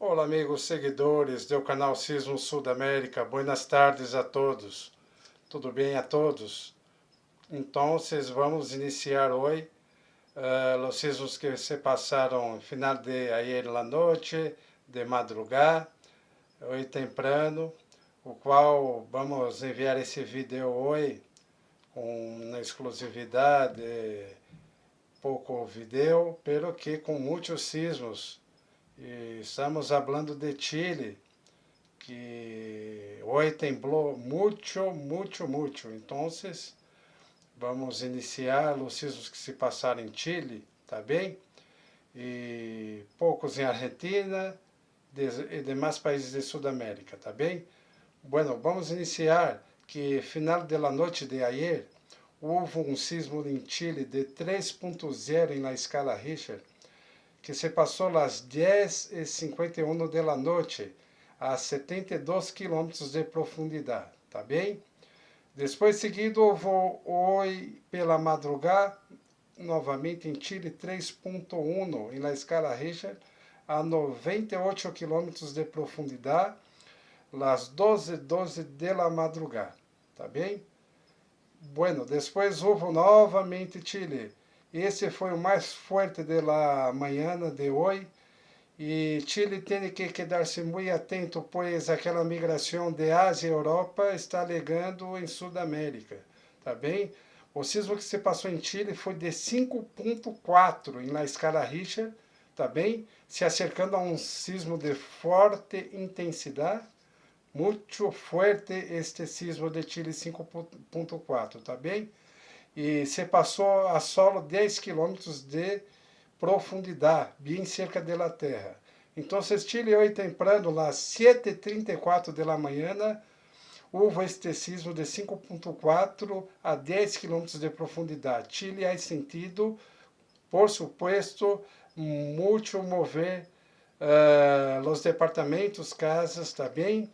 Olá, amigos seguidores do canal Sismo Sudamérica. Buenas tardes a todos. Tudo bem a todos? Então, vamos iniciar hoje os sismos que se passaram no final de ayer la noche, de madrugada, hoje temprano, o qual vamos enviar esse vídeo hoje com uma exclusividade, pouco vídeo, pero que com muitos sismos. E estamos falando de Chile, que hoje temblou muito. Então, vamos iniciar os sismos que se passaram em Chile, tá bem? E poucos em Argentina e demais países de Sudamérica, tá bem? Bueno, vamos iniciar que final de la noite de ayer houve um sismo em Chile de 3.0 na escala Richter, que se passou às 10h51 da noite, a 72 quilômetros de profundidade, tá bem? Depois seguido, houve hoje pela madrugada, novamente em Chile, 3.1 na escala Richter, a 98 quilômetros de profundidade, às 12h12 da madrugada, tá bem? Bueno, depois houve novamente Chile. Esse foi o mais forte da manhã de hoje. E Chile tem que quedar-se muito atento, pois aquela migração de Ásia e Europa está ligando em Sudamérica, tá bem? O sismo que se passou em Chile foi de 5.4 na escala Richter, tá bem? Se acercando a um sismo de forte intensidade. Muito forte este sismo de Chile 5.4, tá bem? E se passou a solo 10 quilômetros de profundidade, bem cerca da terra. Então, Chile hoje temprano, às 7h34 da manhã, houve este sismo de 5.4 a 10 quilômetros de profundidade. Chile é sentido, por supuesto, muito mover os departamentos, casas, tá bem?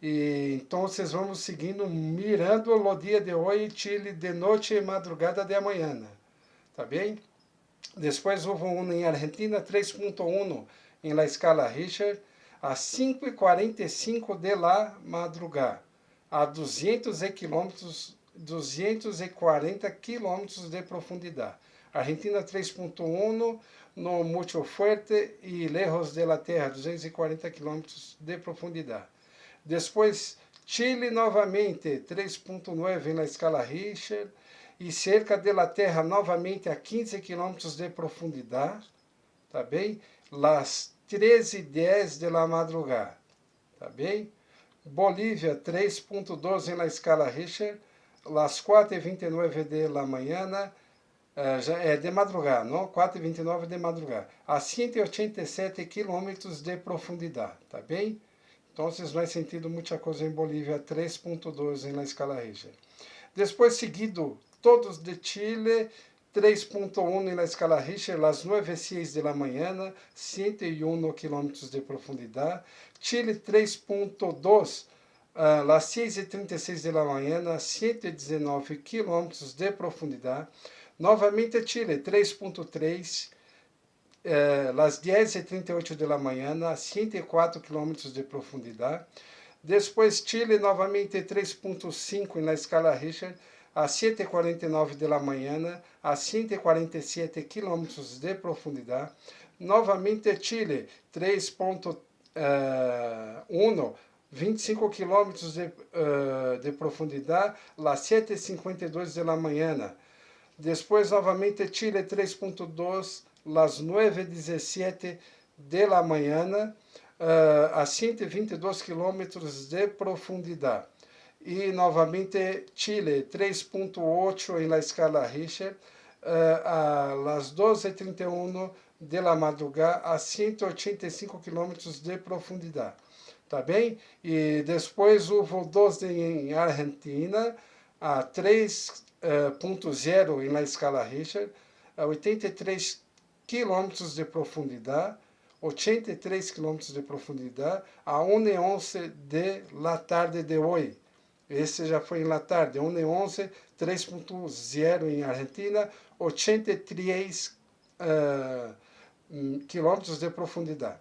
E então vamos seguindo, mirando o dia de hoje, Chile de noite e madrugada de amanhã, tá bem? Depois houve um em Argentina, 3.1 em la escala Richter, a 5h45 de la madrugada, a 240 quilômetros de profundidade. Argentina 3.1 no muito forte e lejos de la terra, 240 quilômetros de profundidade. Depois, Chile novamente, 3.9 na escala Richter, e cerca da terra novamente a 15 quilômetros de profundidade, tá bem? Las 13h10 da madrugada, tá bem? Bolívia, 3.12 na escala Richter, las 4h29 da manhã, já é de madrugada, não? 4h29 de madrugada, a 187 quilômetros de profundidade, tá bem? Então, não é sentido muita coisa em Bolívia, 3.12 na escala Richter. Depois seguido, todos de Chile, 3.1 na escala Richter, às 9h06 da manhã, 101 quilômetros de profundidade. Chile 3.2, às 6h36 da manhã, 119 quilômetros de profundidade. Novamente Chile 3.3, às 10h38 da manhã, a 104 quilômetros de profundidade. Depois Chile novamente 3.5 na escala Richter, às 7h49 da manhã, a 147 quilômetros de profundidade. Novamente Chile 3.1, 25 quilômetros de profundidade, às 7h52 da manhã. Depois novamente Chile 3.2, às 9h17 da manhã, a 122 quilômetros de profundidade. E novamente Chile 3.8 em la escala Richter, às 12h31 da madrugada, a 185 quilômetros de profundidade. Tá bem? E depois houve 12 em Argentina, a 3.0 em la escala Richter, a 83 quilômetros de profundidade, 83 quilômetros de profundidade, a 1h11 de la tarde de hoje. Esse já foi em la tarde, 1h11, 3.0 em Argentina, 83 quilômetros de profundidade.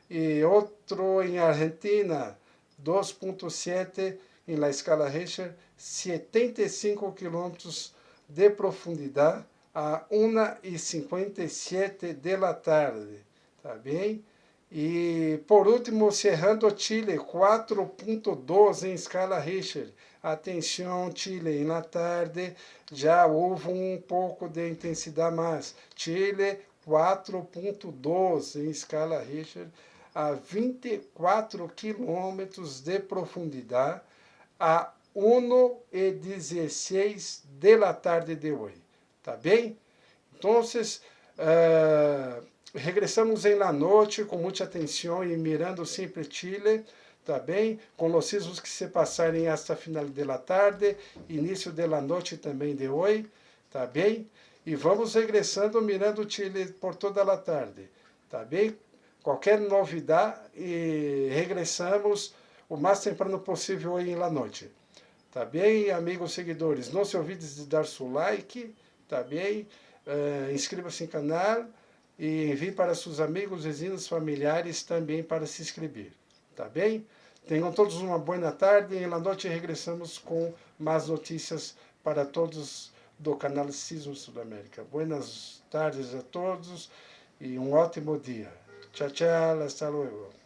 y otro en Argentina, 2.7 en la escala Richter, 75 kilómetros de profundidade a 1h57 da tarde, tá bem? E por último, cerrando Chile, 4.12 em escala Richter. Atenção, Chile, na tarde já houve um pouco de intensidade mais. Chile, 4.12 em escala Richter, a 24 quilômetros de profundidade, a 1h16 da tarde de hoje. Tá bem? Então, regressamos em la noite com muita atenção e mirando sempre Chile, tá bem? Com os sismos que se passarem hasta final da tarde, início da noite também de hoje, tá bem? E vamos regressando mirando Chile por toda a tarde, tá bem? Qualquer novidade e regressamos o mais temprano possível hoje em la noite. Tá bem, amigos seguidores? Não se olvide de dar seu like, tá bem? Inscreva-se no canal e envie para seus amigos, vizinhos, familiares também para se inscrever. Tá bem? Tenham todos uma boa tarde e na noite regressamos com mais notícias para todos do canal Sismo Sudamérica. Boas tardes a todos e um ótimo dia. Tchau, tchau, hasta luego.